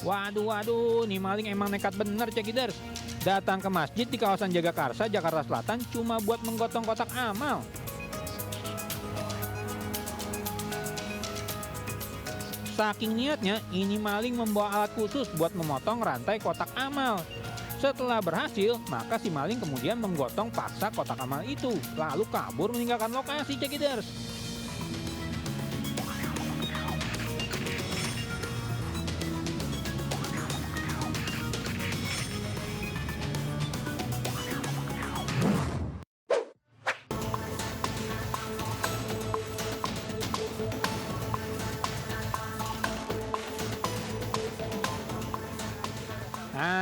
Waduh, nih maling emang nekat bener cekiders. Datang ke masjid di kawasan Jagakarsa, Jakarta Selatan cuma buat menggotong kotak amal. Saking niatnya, ini maling membawa alat khusus buat memotong rantai kotak amal. Setelah berhasil, maka si maling kemudian menggotong paksa kotak amal itu, lalu kabur meninggalkan lokasi cekiders.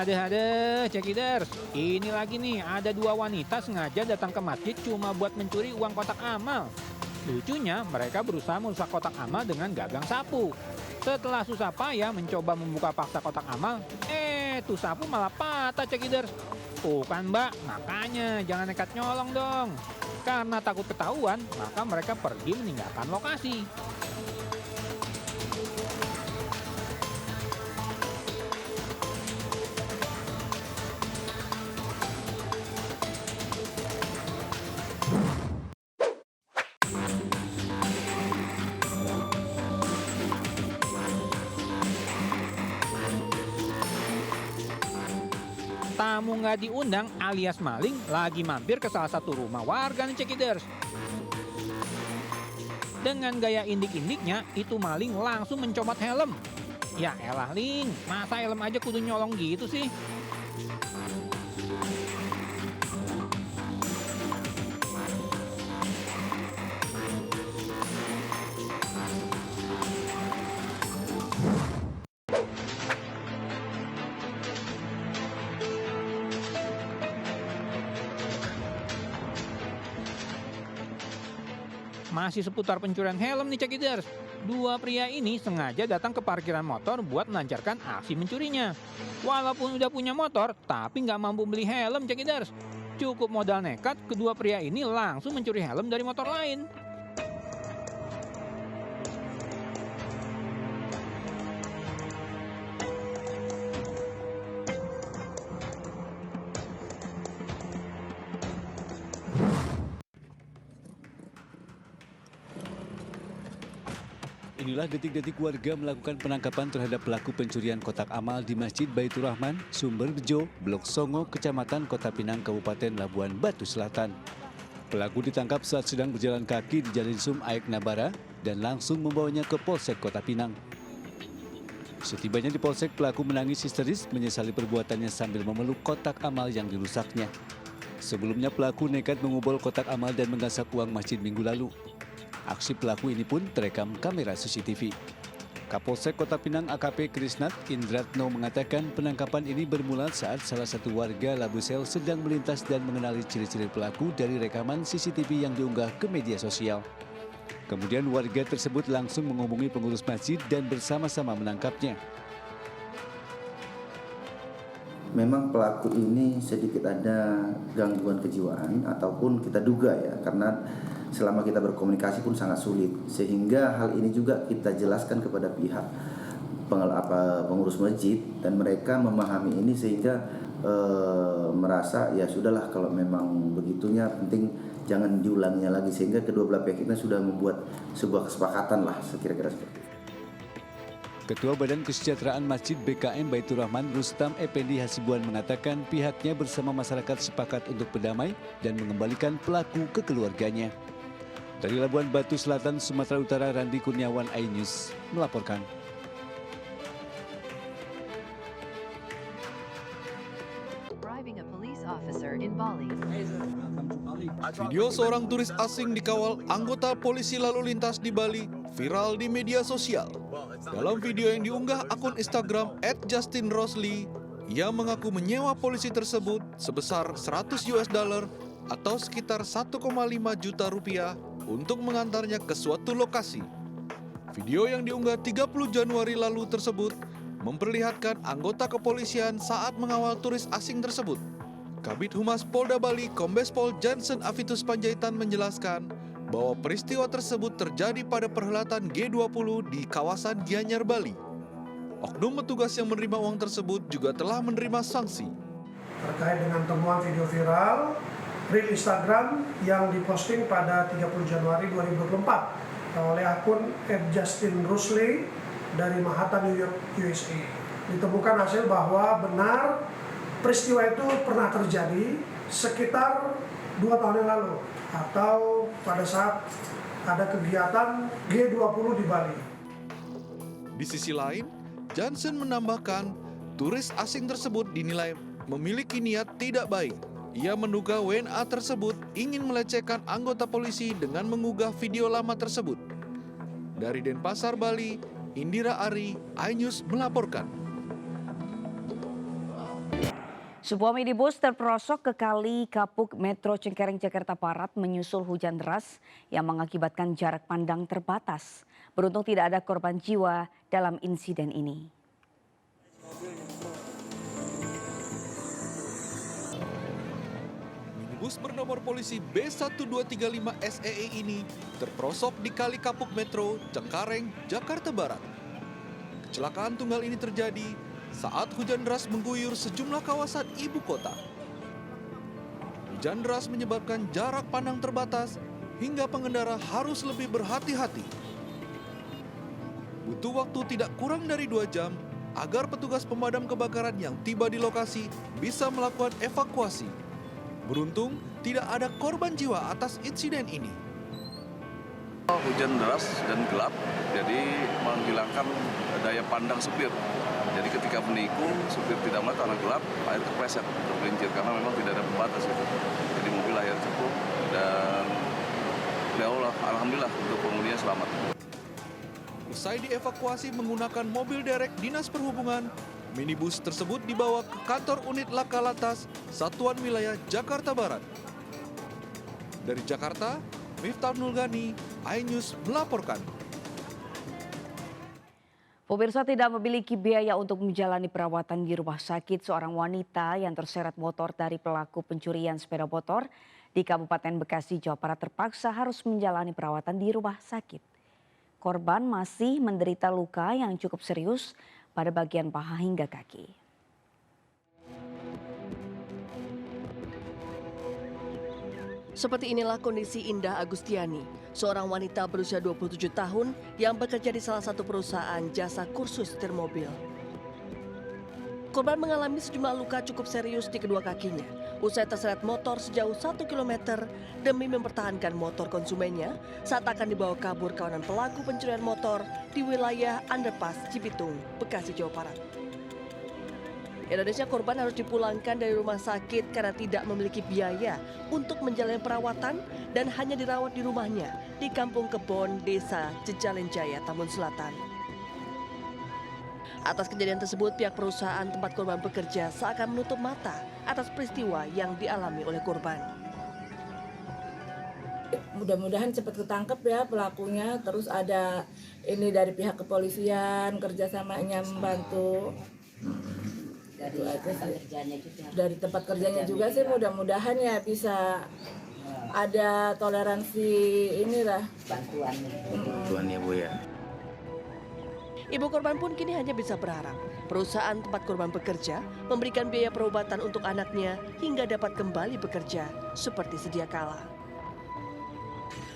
Ada, cekiders. Ini lagi nih, ada dua wanita sengaja datang ke masjid cuma buat mencuri uang kotak amal. Lucunya, mereka berusaha merusak kotak amal dengan gagang sapu. Setelah susah payah mencoba membuka paksa kotak amal, tuh sapu malah patah cekiders. Tuh kan mbak, makanya jangan nekat nyolong dong. Karena takut ketahuan, maka mereka pergi meninggalkan lokasi. Tamu nggak diundang alias maling lagi mampir ke salah satu rumah warga nih cekiders. Dengan gaya indik-indiknya, itu maling langsung mencopot helm. Ya elah Ling, masa helm aja kudu nyolong gitu sih? Masih seputar pencurian helm nih cekiders. Dua pria ini sengaja datang ke parkiran motor buat melancarkan aksi mencurinya. Walaupun udah punya motor, tapi nggak mampu beli helm cekiders. Cukup modal nekat, kedua pria ini langsung mencuri helm dari motor lain. Inilah detik-detik warga melakukan penangkapan terhadap pelaku pencurian kotak amal di Masjid Baitur Rahman, Sumber Bejo, Blok Songo, Kecamatan Kota Pinang, Kabupaten Labuan Batu Selatan. Pelaku ditangkap saat sedang berjalan kaki di Jalan Sum Aek Nabara dan langsung membawanya ke Polsek Kota Pinang. Setibanya di Polsek, pelaku menangis histeris menyesali perbuatannya sambil memeluk kotak amal yang dirusaknya. Sebelumnya pelaku nekat mengubol kotak amal dan menggasak uang masjid minggu lalu. Aksi pelaku ini pun terekam kamera CCTV. Kapolsek Kota Pinang AKP Krisnat Indratno mengatakan penangkapan ini bermula saat salah satu warga Labusel sedang melintas dan mengenali ciri-ciri pelaku dari rekaman CCTV yang diunggah ke media sosial. Kemudian warga tersebut langsung menghubungi pengurus masjid dan bersama-sama menangkapnya. Memang pelaku ini sedikit ada gangguan kejiwaan ataupun kita duga ya, karena selama kita berkomunikasi pun sangat sulit, sehingga hal ini juga kita jelaskan kepada pihak pengurus masjid dan mereka memahami ini sehingga merasa ya sudahlah kalau memang begitunya penting jangan diulanginya lagi, sehingga kedua belah pihak kita sudah membuat sebuah kesepakatan lah kira-kira seperti itu. Ketua Badan Kesejahteraan Masjid BKM Baitur Rahman Rustam Effendi Hasibuan mengatakan pihaknya bersama masyarakat sepakat untuk berdamai dan mengembalikan pelaku ke keluarganya. Dari Labuan Batu Selatan, Sumatera Utara, Randi Kurniawan, iNews melaporkan. Video seorang turis asing dikawal anggota polisi lalu lintas di Bali viral di media sosial. Dalam video yang diunggah akun Instagram @justinrosli, ia mengaku menyewa polisi tersebut sebesar $100 atau sekitar 1,5 juta rupiah untuk mengantarnya ke suatu lokasi. Video yang diunggah 30 Januari lalu tersebut memperlihatkan anggota kepolisian saat mengawal turis asing tersebut. Kabid Humas Polda Bali Kombes Pol Jansen Avitus Panjaitan menjelaskan bahwa peristiwa tersebut terjadi pada perhelatan G20 di kawasan Gianyar, Bali. Oknum petugas yang menerima uang tersebut juga telah menerima sanksi. Terkait dengan temuan video viral reel Instagram yang diposting pada 30 Januari 2024 oleh akun @JustinRosley dari Manhattan, New York, USA. Ditemukan hasil bahwa benar peristiwa itu pernah terjadi sekitar 2 tahun yang lalu atau pada saat ada kegiatan G20 di Bali. Di sisi lain, Johnson menambahkan, turis asing tersebut dinilai memiliki niat tidak baik. Ia menduga WNA tersebut ingin melecehkan anggota polisi dengan mengunggah video lama tersebut. Dari Denpasar, Bali, Indira Ari, iNews melaporkan. Sebuah minibus terperosok ke Kali Kapuk Metro Cengkareng, Jakarta Barat menyusul hujan deras yang mengakibatkan jarak pandang terbatas. Beruntung tidak ada korban jiwa dalam insiden ini. Minibus bernomor polisi B1235 SEE ini terperosok di Kali Kapuk Metro, Cengkareng, Jakarta Barat. Kecelakaan tunggal ini terjadi saat hujan deras mengguyur sejumlah kawasan ibu kota. Hujan deras menyebabkan jarak pandang terbatas hingga pengendara harus lebih berhati-hati. Butuh waktu tidak kurang dari 2 jam agar petugas pemadam kebakaran yang tiba di lokasi bisa melakukan evakuasi. Beruntung tidak ada korban jiwa atas insiden ini. Hujan deras dan gelap, jadi menghilangkan daya pandang supir. Jadi ketika menikung, supir tidak melihat karena gelap, air terpleset, tergelincir karena memang tidak ada pembatas itu. Jadi mobil akhirnya cukup dan ya Allah, alhamdulillah untuk pengundinya selamat. Usai dievakuasi menggunakan mobil derek Dinas Perhubungan, minibus tersebut dibawa ke kantor unit Laka Lantas, Satuan Wilayah Jakarta Barat. Dari Jakarta, Miftah Nulgani, iNews melaporkan. Pemirsa, tidak memiliki biaya untuk menjalani perawatan di rumah sakit, seorang wanita yang terseret motor dari pelaku pencurian sepeda motor di Kabupaten Bekasi, Jawa Barat terpaksa harus menjalani perawatan di rumah sakit. Korban masih menderita luka yang cukup serius pada bagian paha hingga kaki. Seperti inilah kondisi Indah Agustiani, seorang wanita berusia 27 tahun yang bekerja di salah satu perusahaan jasa kursus setir mobil. Korban mengalami sejumlah luka cukup serius di kedua kakinya usai terseret motor sejauh 1 km demi mempertahankan motor konsumennya saat akan dibawa kabur kawanan pelaku pencurian motor di wilayah Underpass Cibitung, Bekasi, Jawa Barat. Indonesia, korban harus dipulangkan dari rumah sakit karena tidak memiliki biaya untuk menjalani perawatan dan hanya dirawat di rumahnya di Kampung Kebon, Desa Jejalenjaya, Tambun Selatan. Atas kejadian tersebut, pihak perusahaan tempat korban bekerja seakan menutup mata atas peristiwa yang dialami oleh korban. Mudah-mudahan cepat ketangkep ya pelakunya, terus ada ini dari pihak kepolisian kerjasamanya membantu. Dari tempat kerjanya juga sih mudah-mudahan ya bisa ada toleransi inilah Bantuan ya Bu ya. Ibu korban pun kini hanya bisa berharap perusahaan tempat korban bekerja memberikan biaya perobatan untuk anaknya hingga dapat kembali bekerja seperti sedia kala.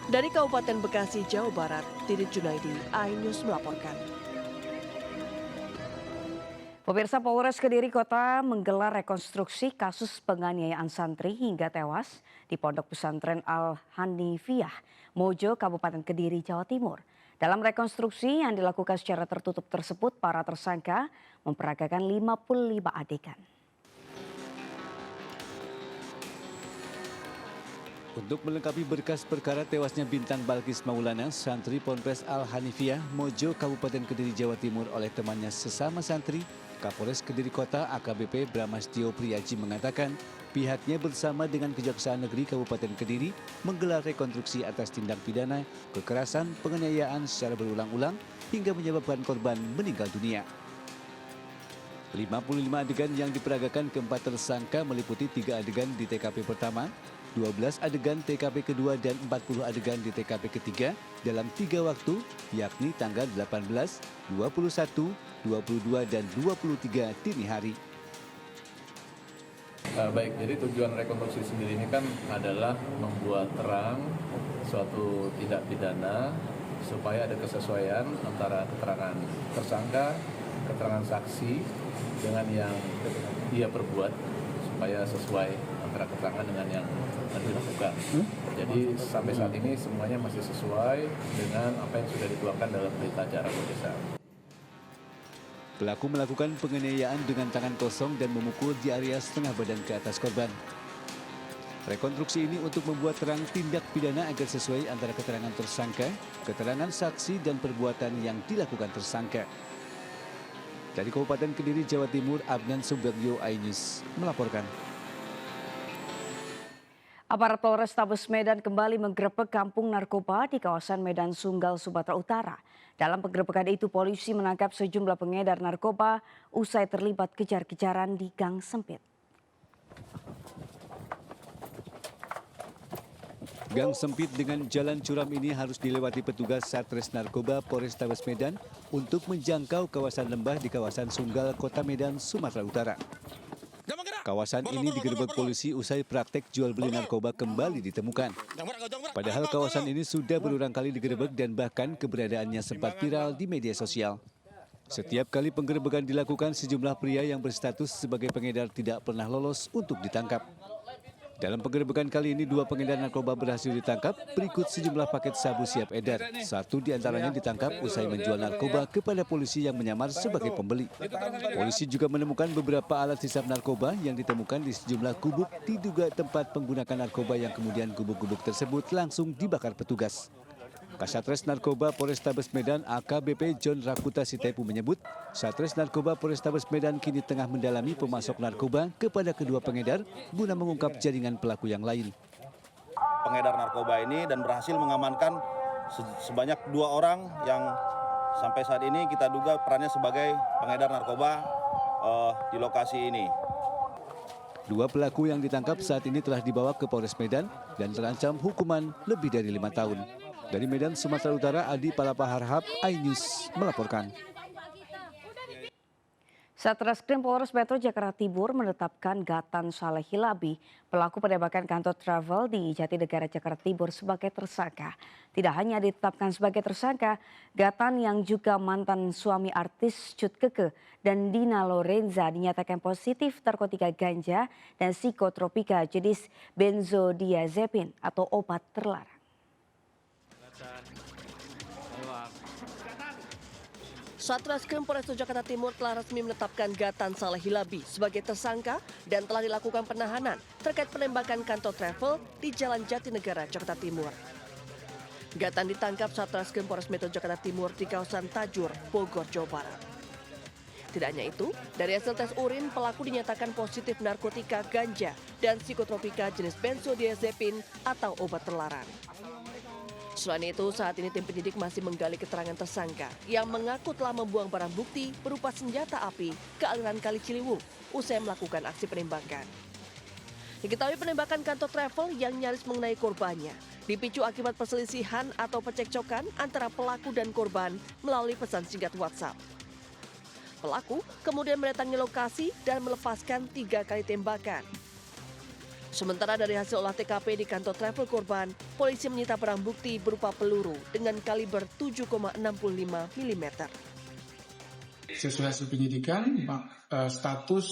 Dari Kabupaten Bekasi, Jawa Barat, Didit Junaidi, iNews melaporkan. Pemirsa, Polres Kediri Kota menggelar rekonstruksi kasus penganiayaan santri hingga tewas di Pondok Pesantren Al-Hanifiyah, Mojo, Kabupaten Kediri, Jawa Timur. Dalam rekonstruksi yang dilakukan secara tertutup tersebut, para tersangka memperagakan 55 adegan. Untuk melengkapi berkas perkara tewasnya Bintang Balkis Maulana, santri Ponpes Al-Hanifiyah, Mojo, Kabupaten Kediri, Jawa Timur oleh temannya sesama santri, Kapolres Kediri Kota AKBP Bramastio Priyaji mengatakan pihaknya bersama dengan Kejaksaan Negeri Kabupaten Kediri menggelar rekonstruksi atas tindak pidana kekerasan penganiayaan secara berulang-ulang hingga menyebabkan korban meninggal dunia. 55 adegan yang diperagakan keempat tersangka meliputi 3 adegan di TKP pertama, 12 adegan TKP kedua dan 40 adegan di TKP ketiga dalam 3 waktu, yakni tanggal 18, 21, 22 dan 23 dini hari. Baik, jadi tujuan rekonstruksi sendiri ini kan adalah membuat terang suatu tindak pidana supaya ada kesesuaian antara keterangan tersangka, keterangan saksi dengan yang dia perbuat supaya sesuai antara keterangan dengan yang dilakukan. Jadi sampai saat ini semuanya masih sesuai dengan apa yang sudah dituangkan dalam berita acara pemeriksaan. Pelaku melakukan penganiayaan dengan tangan kosong dan memukul di area setengah badan ke atas korban. Rekonstruksi ini untuk membuat terang tindak pidana agar sesuai antara keterangan tersangka, keterangan saksi, dan perbuatan yang dilakukan tersangka. Dari Kabupaten Kediri, Jawa Timur, Adnan Sumbagyo, iNews melaporkan. Aparat Polrestabes Medan kembali menggerebek kampung narkoba di kawasan Medan Sunggal, Sumatera Utara. Dalam penggerebekan itu, polisi menangkap sejumlah pengedar narkoba usai terlibat kejar-kejaran di gang sempit. Gang sempit dengan jalan curam ini harus dilewati petugas Satres Narkoba Polrestabes Medan untuk menjangkau kawasan lembah di kawasan Sunggal, Kota Medan, Sumatera Utara. Kawasan ini digerebek polisi usai praktek jual beli narkoba kembali ditemukan. Padahal kawasan ini sudah berulang kali digerebek dan bahkan keberadaannya sempat viral di media sosial. Setiap kali penggerebekan dilakukan, sejumlah pria yang berstatus sebagai pengedar tidak pernah lolos untuk ditangkap. Dalam penggerebekan kali ini, 2 pengedar narkoba berhasil ditangkap berikut sejumlah paket sabu siap edar. 1 diantaranya ditangkap usai menjual narkoba kepada polisi yang menyamar sebagai pembeli. Polisi juga menemukan beberapa alat hisap narkoba yang ditemukan di sejumlah gubuk diduga tempat penggunaan narkoba yang kemudian gubuk-gubuk tersebut langsung dibakar petugas. Kasatres Narkoba Polrestabes Medan AKBP John Rakuta Sitepu menyebut, Satres Narkoba Polrestabes Medan kini tengah mendalami pemasok narkoba kepada kedua pengedar guna mengungkap jaringan pelaku yang lain. Pengedar narkoba ini dan berhasil mengamankan sebanyak 2 orang yang sampai saat ini kita duga perannya sebagai pengedar narkoba di lokasi ini. 2 pelaku yang ditangkap saat ini telah dibawa ke Polres Medan dan terancam hukuman lebih dari 5 tahun. Dari Medan, Sumatera Utara, Adi Palapaharhap, iNews melaporkan. Satreskrim Polres Metro Jakarta Timur menetapkan Gatan Saleh Hilabi, pelaku penembakan kantor travel di Jatinegara, Jakarta Timur sebagai tersangka. Tidak hanya ditetapkan sebagai tersangka, Gatan yang juga mantan suami artis Cut Keke dan Dina Lorenza dinyatakan positif narkotika ganja dan psikotropika jenis benzodiazepin atau obat terlarang. Satreskrim Polres Jakarta Timur telah resmi menetapkan Gatan Saleh Hilabi sebagai tersangka dan telah dilakukan penahanan terkait penembakan kantor travel di Jalan Jatinegara, Jakarta Timur. Gatan ditangkap Satreskrim Polres Metro Jakarta Timur di kawasan Tajur, Bogor, Jawa Barat. Tidak hanya itu, dari hasil tes urin pelaku dinyatakan positif narkotika ganja dan psikotropika jenis benzodiazepin atau obat terlarang. Selain itu, saat ini tim penyidik masih menggali keterangan tersangka yang mengaku telah membuang barang bukti berupa senjata api ke aliran Kali Ciliwung usai melakukan aksi penembakan. Diketahui penembakan kantor travel yang nyaris mengenai korbannya dipicu akibat perselisihan atau percekcokan antara pelaku dan korban melalui pesan singkat WhatsApp. Pelaku kemudian mendatangi lokasi dan melepaskan 3 kali tembakan. Sementara dari hasil olah TKP di kantor travel korban, polisi menyita barang bukti berupa peluru dengan kaliber 7,65 mm. Sesuai hasil penyidikan, status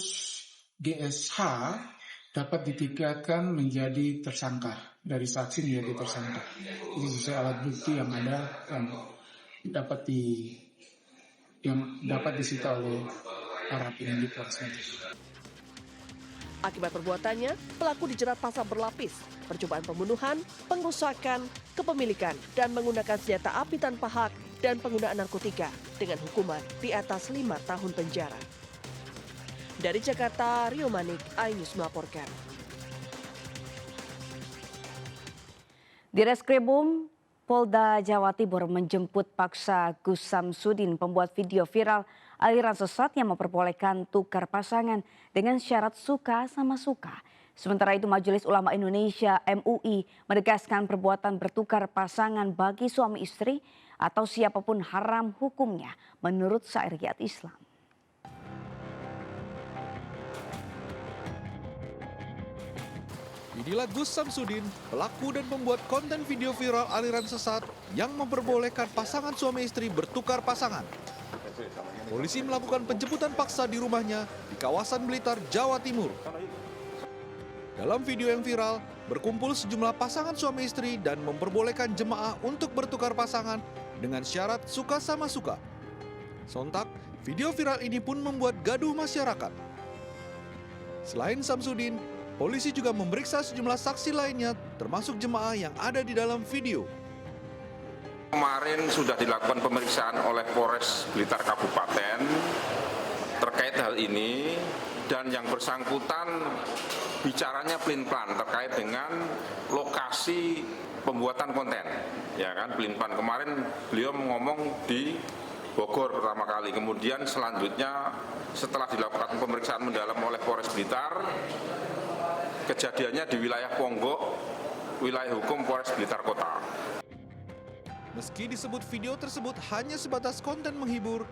GSH dapat ditingkatkan menjadi tersangka, dari saksi menjadi tersangka. Ini sesuai alat bukti yang ada yang dapat disita oleh para penyidik Polres Metro. Akibat perbuatannya, pelaku dijerat pasal berlapis, percobaan pembunuhan, pengrusakan, kepemilikan, dan menggunakan senjata api tanpa hak, dan penggunaan narkotika dengan hukuman di atas 5 tahun penjara. Dari Jakarta, Rio Manik, iNews melaporkan. Direskrimum Polda Jawa Timur menjemput paksa Gus Samsudin, pembuat video viral aliran sesat yang memperbolehkan tukar pasangan dengan syarat suka sama suka. Sementara itu Majelis Ulama Indonesia MUI menegaskan perbuatan bertukar pasangan bagi suami istri atau siapapun haram hukumnya menurut syariat Islam. Inilah Gus Samsudin, pelaku dan pembuat konten video viral aliran sesat yang memperbolehkan pasangan suami istri bertukar pasangan. Polisi melakukan penjemputan paksa di rumahnya di kawasan Blitar, Jawa Timur. Dalam video yang viral, berkumpul sejumlah pasangan suami istri dan memperbolehkan jemaah untuk bertukar pasangan dengan syarat suka sama suka. Sontak, video viral ini pun membuat gaduh masyarakat. Selain Samsudin, polisi juga memeriksa sejumlah saksi lainnya, termasuk jemaah yang ada di dalam video. Kemarin sudah dilakukan pemeriksaan oleh Polres Blitar Kabupaten terkait hal ini, dan yang bersangkutan bicaranya pelin-pelan terkait dengan lokasi pembuatan konten. Ya kan, pelin-pelan. Kemarin beliau ngomong di Bogor pertama kali, kemudian selanjutnya setelah dilakukan pemeriksaan mendalam oleh Polres Blitar, kejadiannya di wilayah Ponggok, wilayah hukum Polres Blitar Kota. Meski disebut video tersebut hanya sebatas konten menghibur,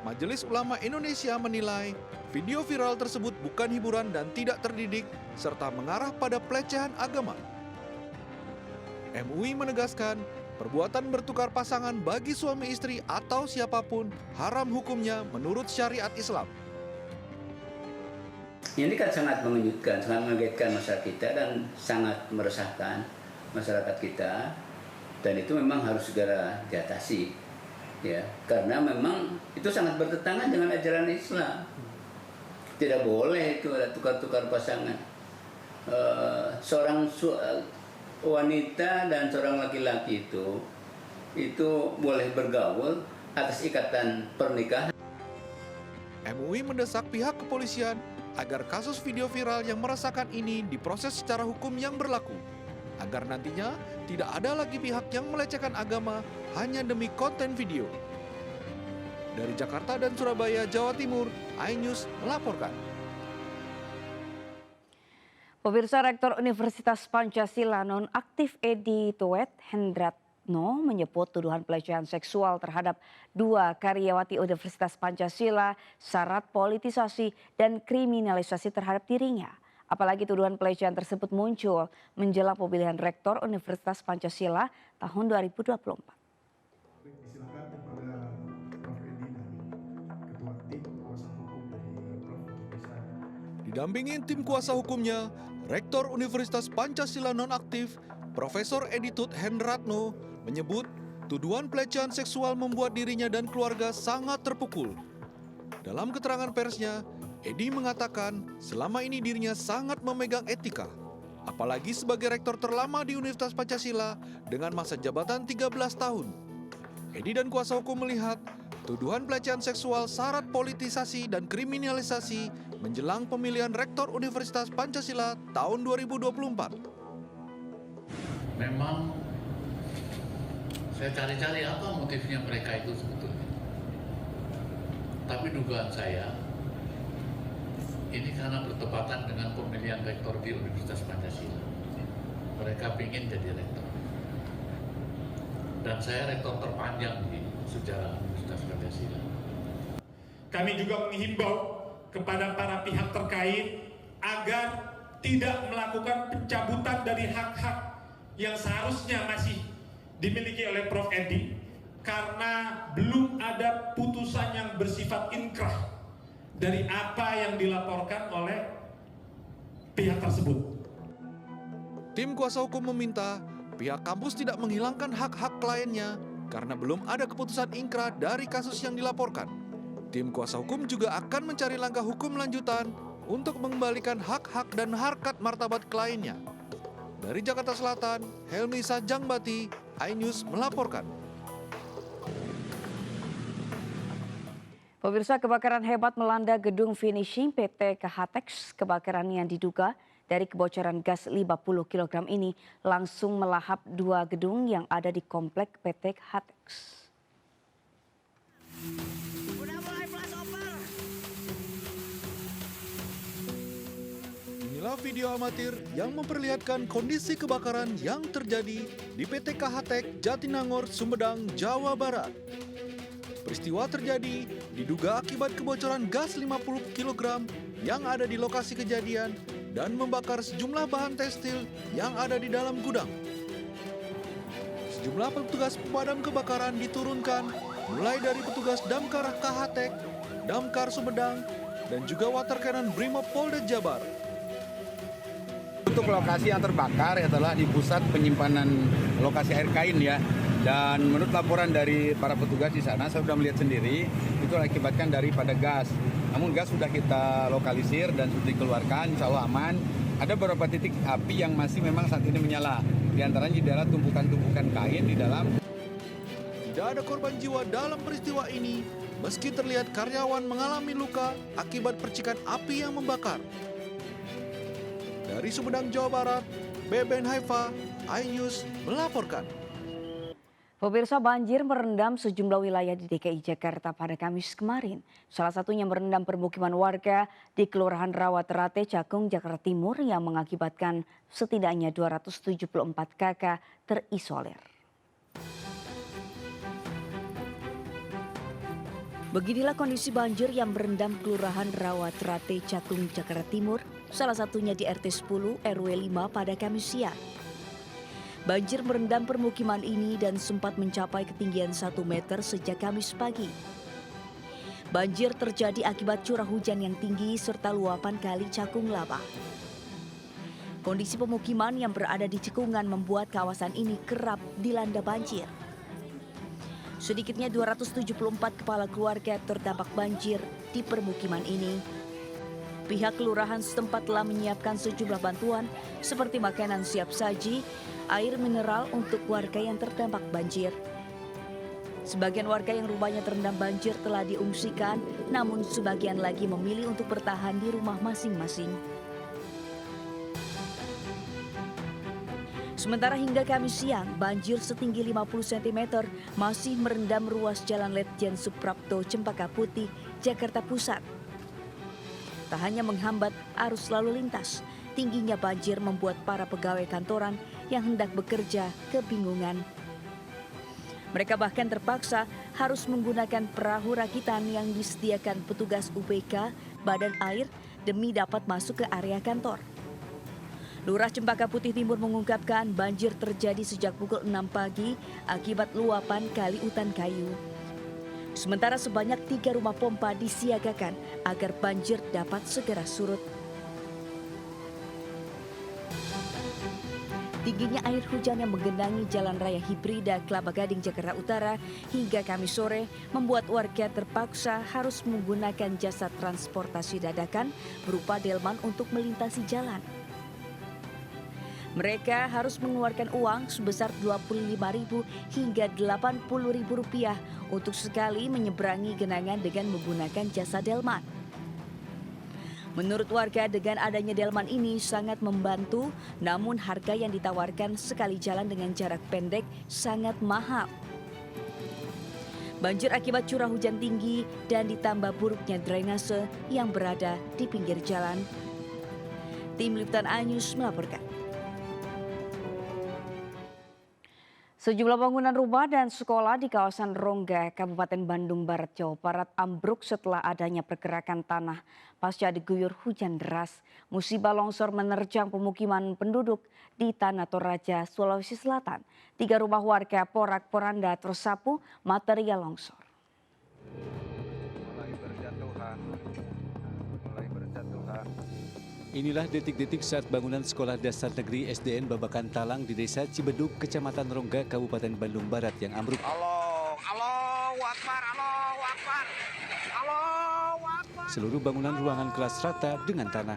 Majelis Ulama Indonesia menilai video viral tersebut bukan hiburan dan tidak terdidik, serta mengarah pada pelecehan agama. MUI menegaskan, perbuatan bertukar pasangan bagi suami istri atau siapapun haram hukumnya menurut syariat Islam. Ini kan sangat mengejutkan, sangat mengagetkan masyarakat kita dan sangat meresahkan masyarakat kita, dan itu memang harus segera diatasi, ya, karena memang itu sangat bertentangan dengan ajaran Islam. Tidak boleh itu ada tukar-tukar pasangan. Seorang wanita dan seorang laki-laki itu boleh bergaul atas ikatan pernikahan. MUI mendesak pihak kepolisian agar kasus video viral yang meresahkan ini diproses secara hukum yang berlaku, agar nantinya tidak ada lagi pihak yang melecehkan agama hanya demi konten video. Dari Jakarta dan Surabaya, Jawa Timur, iNews melaporkan. Pemirsa, Rektor Universitas Pancasila nonaktif Edi Tuet Hendratno menyebut tuduhan pelecehan seksual terhadap 2 karyawati Universitas Pancasila syarat politisasi dan kriminalisasi terhadap dirinya. Apalagi tuduhan pelecehan tersebut muncul menjelang pemilihan Rektor Universitas Pancasila tahun 2024. Didampingi tim kuasa hukumnya, Rektor Universitas Pancasila nonaktif, Profesor Edi Tuet Hendratno menyebut tuduhan pelecehan seksual membuat dirinya dan keluarga sangat terpukul. Dalam keterangan persnya, Edi mengatakan selama ini dirinya sangat memegang etika, apalagi sebagai rektor terlama di Universitas Pancasila dengan masa jabatan 13 tahun. Edi dan kuasa hukum melihat tuduhan pelecehan seksual syarat politisasi dan kriminalisasi menjelang pemilihan rektor Universitas Pancasila tahun 2024. Memang saya cari-cari apa motifnya mereka itu sebetulnya. Tapi dugaan saya, ini karena bertepatan dengan pemilihan rektor di Universitas Pancasila. Mereka ingin jadi rektor. Dan saya rektor terpanjang di sejarah Universitas Pancasila. Kami juga menghimbau kepada para pihak terkait agar tidak melakukan pencabutan dari hak-hak yang seharusnya masih dimiliki oleh Prof. Edi, karena belum ada putusan yang bersifat inkrah dari apa yang dilaporkan oleh pihak tersebut. Tim kuasa hukum meminta pihak kampus tidak menghilangkan hak-hak kliennya karena belum ada keputusan inkrah dari kasus yang dilaporkan. Tim kuasa hukum juga akan mencari langkah hukum lanjutan untuk mengembalikan hak-hak dan harkat martabat kliennya. Dari Jakarta Selatan, Helmi Sajangbati, iNews melaporkan. Pemirsa, kebakaran hebat melanda gedung finishing PT KHTEX. Kebakaran yang diduga dari kebocoran gas 50 kg ini langsung melahap 2 gedung yang ada di komplek PT KHTEX. Inilah video amatir yang memperlihatkan kondisi kebakaran yang terjadi di PT KHTEK Jatinangor, Sumedang, Jawa Barat. Peristiwa terjadi diduga akibat kebocoran gas 50 kg yang ada di lokasi kejadian dan membakar sejumlah bahan tekstil yang ada di dalam gudang. Sejumlah petugas pemadam kebakaran diturunkan, mulai dari petugas Damkar KHTEK, Damkar Sumedang, dan juga Water Cannon Brimob Polda Jabar. Untuk lokasi yang terbakar adalah di pusat penyimpanan lokasi air kain ya. Dan menurut laporan dari para petugas di sana, saya sudah melihat sendiri, itu akibatkan daripada gas. Namun gas sudah kita lokalisir dan sudah dikeluarkan, insya Allah aman. Ada beberapa titik api yang masih memang saat ini menyala. Di antaranya adalah tumpukan-tumpukan kain di dalam. Tidak ada korban jiwa dalam peristiwa ini, meski terlihat karyawan mengalami luka akibat percikan api yang membakar. Dari Sumedang, Jawa Barat, Beben Haifa, iNews melaporkan. Pemirsa, banjir merendam sejumlah wilayah di DKI Jakarta pada Kamis kemarin. Salah satunya merendam permukiman warga di Kelurahan Rawaterate, Cakung, Jakarta Timur yang mengakibatkan setidaknya 274 kakak terisolir. Beginilah kondisi banjir yang merendam Kelurahan Rawaterate, Cakung, Jakarta Timur, salah satunya di RT 10 RW 5 pada Kamis siang. Banjir merendam permukiman ini dan sempat mencapai ketinggian 1 meter sejak Kamis pagi. Banjir terjadi akibat curah hujan yang tinggi serta luapan kali Cakung Labah. Kondisi pemukiman yang berada di cekungan membuat kawasan ini kerap dilanda banjir. Sedikitnya 274 kepala keluarga terdampak banjir di permukiman ini. Pihak kelurahan setempat telah menyiapkan sejumlah bantuan seperti makanan siap saji, air mineral untuk warga yang terdampak banjir. Sebagian warga yang rumahnya terendam banjir telah diungsikan, namun sebagian lagi memilih untuk bertahan di rumah masing-masing. Sementara hingga Kamis siang, banjir setinggi 50 cm masih merendam ruas Jalan Letjen Suprapto, Cempaka Putih, Jakarta Pusat. Tak hanya menghambat arus lalu lintas, tingginya banjir membuat para pegawai kantoran yang hendak bekerja kebingungan. Mereka bahkan terpaksa harus menggunakan perahu rakitan yang disediakan petugas UPK Badan Air demi dapat masuk ke area kantor. Lurah Cempaka Putih Timur mengungkapkan banjir terjadi sejak pukul 6 pagi akibat luapan Kali Utan Kayu. Sementara sebanyak 3 rumah pompa disiagakan agar banjir dapat segera surut. Tingginya air hujan yang menggenangi Jalan Raya Hibrida Kelapa Gading, Jakarta Utara hingga Kamis sore membuat warga terpaksa harus menggunakan jasa transportasi dadakan berupa delman untuk melintasi jalan. Mereka harus mengeluarkan uang sebesar Rp25.000 hingga Rp80.000 untuk sekali menyeberangi genangan dengan menggunakan jasa delman. Menurut warga, dengan adanya delman ini sangat membantu, namun harga yang ditawarkan sekali jalan dengan jarak pendek sangat mahal. Banjir akibat curah hujan tinggi dan ditambah buruknya drainase yang berada di pinggir jalan. Tim Liputan iNews melaporkan. Sejumlah bangunan rumah dan sekolah di kawasan Rongga, Kabupaten Bandung Barat, Jawa Barat ambruk setelah adanya pergerakan tanah pasca diguyur hujan deras. Musibah longsor menerjang pemukiman penduduk di Tanah Toraja, Sulawesi Selatan. 3 rumah warga porak-poranda tersapu material longsor. Inilah detik-detik saat bangunan Sekolah Dasar Negeri SDN Babakan Talang di Desa Cibeduk, Kecamatan Rongga, Kabupaten Bandung Barat yang ambruk. Seluruh bangunan ruangan kelas rata dengan tanah.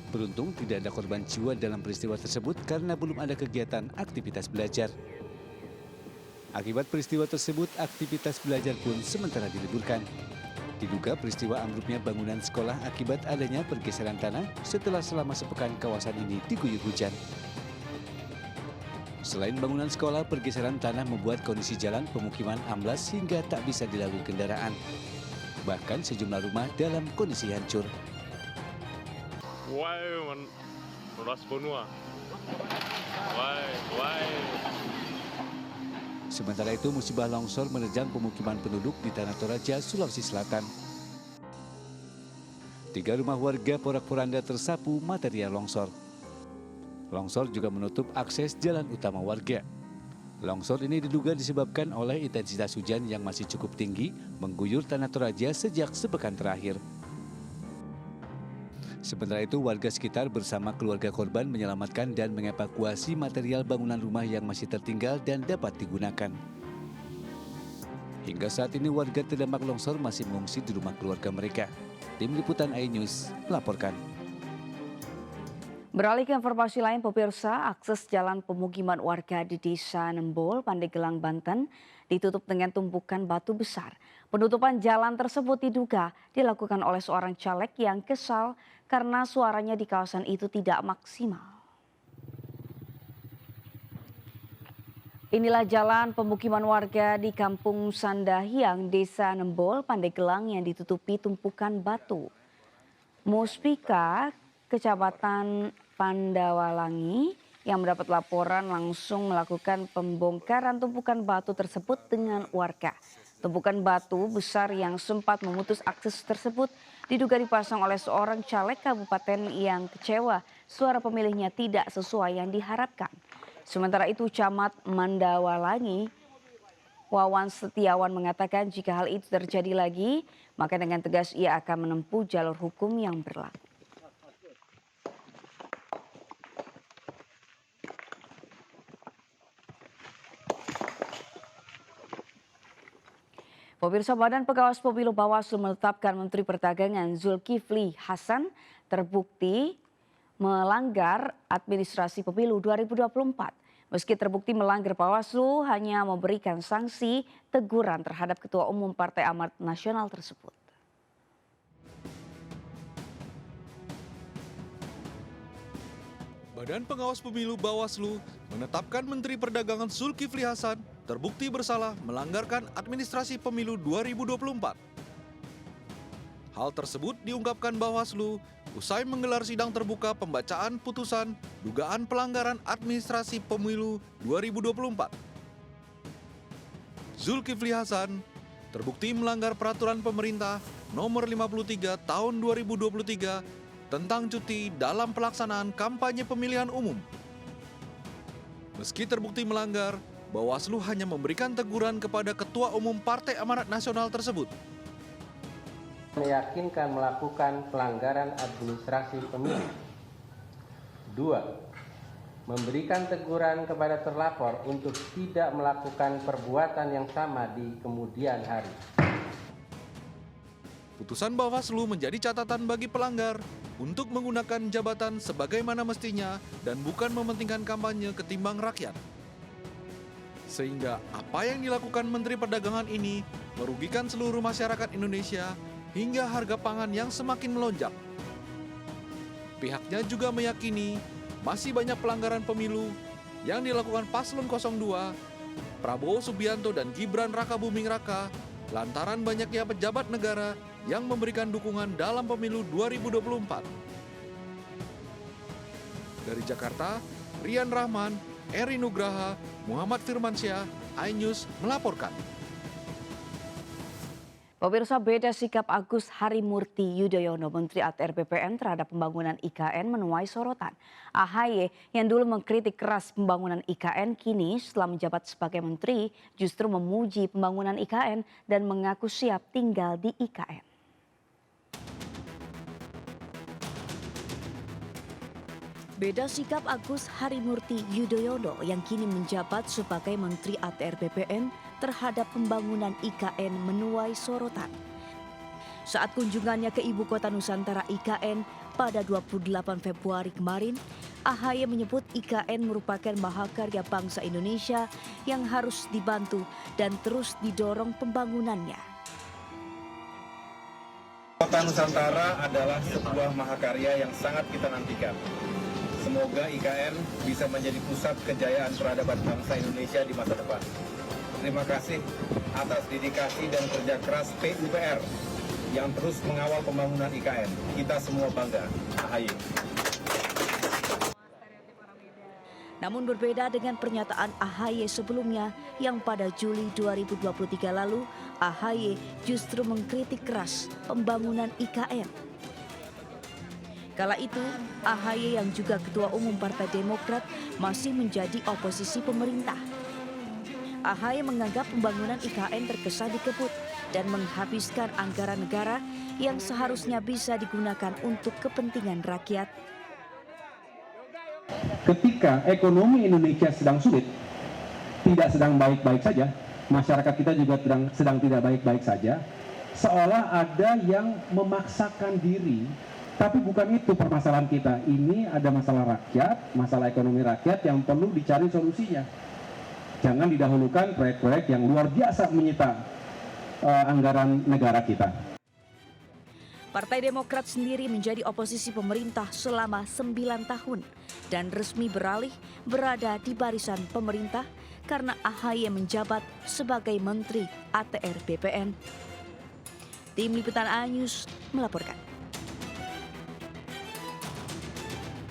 Beruntung tidak ada korban jiwa dalam peristiwa tersebut karena belum ada kegiatan aktivitas belajar. Akibat peristiwa tersebut, aktivitas belajar pun sementara diliburkan. Diduga peristiwa ambruknya bangunan sekolah akibat adanya pergeseran tanah setelah selama sepekan kawasan ini diguyur hujan. Selain bangunan sekolah, pergeseran tanah membuat kondisi jalan pemukiman amblas hingga tak bisa dilalui kendaraan. Bahkan sejumlah rumah dalam kondisi hancur. Sementara itu, musibah longsor menerjang pemukiman penduduk di Tanah Toraja, Sulawesi Selatan. 3 rumah warga porak-poranda tersapu material longsor. Longsor juga menutup akses jalan utama warga. Longsor ini diduga disebabkan oleh intensitas hujan yang masih cukup tinggi mengguyur Tanah Toraja sejak sepekan terakhir. Sementara itu, warga sekitar bersama keluarga korban menyelamatkan dan mengevakuasi material bangunan rumah yang masih tertinggal dan dapat digunakan. Hingga saat ini warga terdampak longsor masih mengungsi di rumah keluarga mereka. Tim Liputan iNews melaporkan. Beralih ke informasi lain, pemirsa, akses jalan pemukiman warga di Desa Nembol, Pandeglang, Banten ditutup dengan tumpukan batu besar. Penutupan jalan tersebut diduga dilakukan oleh seorang caleg yang kesal karena suaranya di kawasan itu tidak maksimal. Inilah jalan pemukiman warga di Kampung Sandahiang, Desa Nembol, Pandeglang yang ditutupi tumpukan batu. Muspika, Kecamatan Pandawalangi yang mendapat laporan langsung melakukan pembongkaran tumpukan batu tersebut dengan warga. Tumpukan batu besar yang sempat memutus akses tersebut diduga dipasang oleh seorang caleg kabupaten yang kecewa suara pemilihnya tidak sesuai yang diharapkan. Sementara itu, Camat Mandawalangi Wawan Setiawan mengatakan jika hal itu terjadi lagi, maka dengan tegas ia akan menempuh jalur hukum yang berlaku. Pemirsa, Badan Pengawas Pemilu Bawaslu menetapkan Menteri Perdagangan Zulkifli Hasan terbukti melanggar administrasi pemilu 2024. Meski terbukti melanggar, Bawaslu hanya memberikan sanksi teguran terhadap Ketua Umum Partai Amanat Nasional tersebut. Badan Pengawas Pemilu Bawaslu menetapkan Menteri Perdagangan Zulkifli Hasan terbukti bersalah melanggarkan administrasi pemilu 2024. Hal tersebut diungkapkan Bawaslu usai menggelar sidang terbuka pembacaan putusan dugaan pelanggaran administrasi pemilu 2024. Zulkifli Hasan terbukti melanggar peraturan pemerintah nomor 53 tahun 2023 tentang cuti dalam pelaksanaan kampanye pemilihan umum. Meski terbukti melanggar, Bawaslu hanya memberikan teguran kepada Ketua Umum Partai Amanat Nasional tersebut. Meyakinkan melakukan pelanggaran administrasi pemilu. 2. Memberikan teguran kepada terlapor untuk tidak melakukan perbuatan yang sama di kemudian hari. Putusan Bawaslu menjadi catatan bagi pelanggar untuk menggunakan jabatan sebagaimana mestinya dan bukan mementingkan kampanye ketimbang rakyat. Sehingga apa yang dilakukan Menteri Perdagangan ini merugikan seluruh masyarakat Indonesia hingga harga pangan yang semakin melonjak. Pihaknya juga meyakini masih banyak pelanggaran pemilu yang dilakukan Paslon 02, Prabowo Subianto dan Gibran Rakabuming Raka lantaran banyaknya pejabat negara yang memberikan dukungan dalam pemilu 2024. Dari Jakarta, Rian Rahman, Eri Nugraha, Muhammad Firmansyah, iNews melaporkan. Pemirsa, beda sikap Agus Harimurti Yudhoyono, Menteri ATR BPN terhadap pembangunan IKN menuai sorotan. AHY yang dulu mengkritik keras pembangunan IKN, kini setelah menjabat sebagai menteri justru memuji pembangunan IKN dan mengaku siap tinggal di IKN. Beda sikap Agus Harimurti Yudhoyono yang kini menjabat sebagai Menteri ATR BPN terhadap pembangunan IKN menuai sorotan. Saat kunjungannya ke Ibu Kota Nusantara IKN pada 28 Februari kemarin, AHY menyebut IKN merupakan mahakarya bangsa Indonesia yang harus dibantu dan terus didorong pembangunannya. Kota Nusantara adalah sebuah mahakarya yang sangat kita nantikan. Semoga IKN bisa menjadi pusat kejayaan peradaban bangsa Indonesia di masa depan. Terima kasih atas dedikasi dan kerja keras PUPR yang terus mengawal pembangunan IKN. Kita semua bangga, AHY. Namun berbeda dengan pernyataan AHY sebelumnya yang pada Juli 2023 lalu, AHY justru mengkritik keras pembangunan IKN. Kala itu, AHY yang juga Ketua Umum Partai Demokrat masih menjadi oposisi pemerintah. AHY menganggap pembangunan IKN terkesan dikebut dan menghabiskan anggaran negara yang seharusnya bisa digunakan untuk kepentingan rakyat. Ketika ekonomi Indonesia sedang sulit, tidak sedang baik-baik saja, masyarakat kita juga sedang tidak baik-baik saja, seolah ada yang memaksakan diri, tapi bukan itu permasalahan kita. Ini ada masalah rakyat, masalah ekonomi rakyat yang perlu dicari solusinya. Jangan didahulukan proyek-proyek yang luar biasa menyita anggaran negara kita. Partai Demokrat sendiri menjadi oposisi pemerintah selama 9 tahun dan resmi beralih berada di barisan pemerintah karena AHY menjabat sebagai Menteri ATR BPN. Tim Liputan A News melaporkan.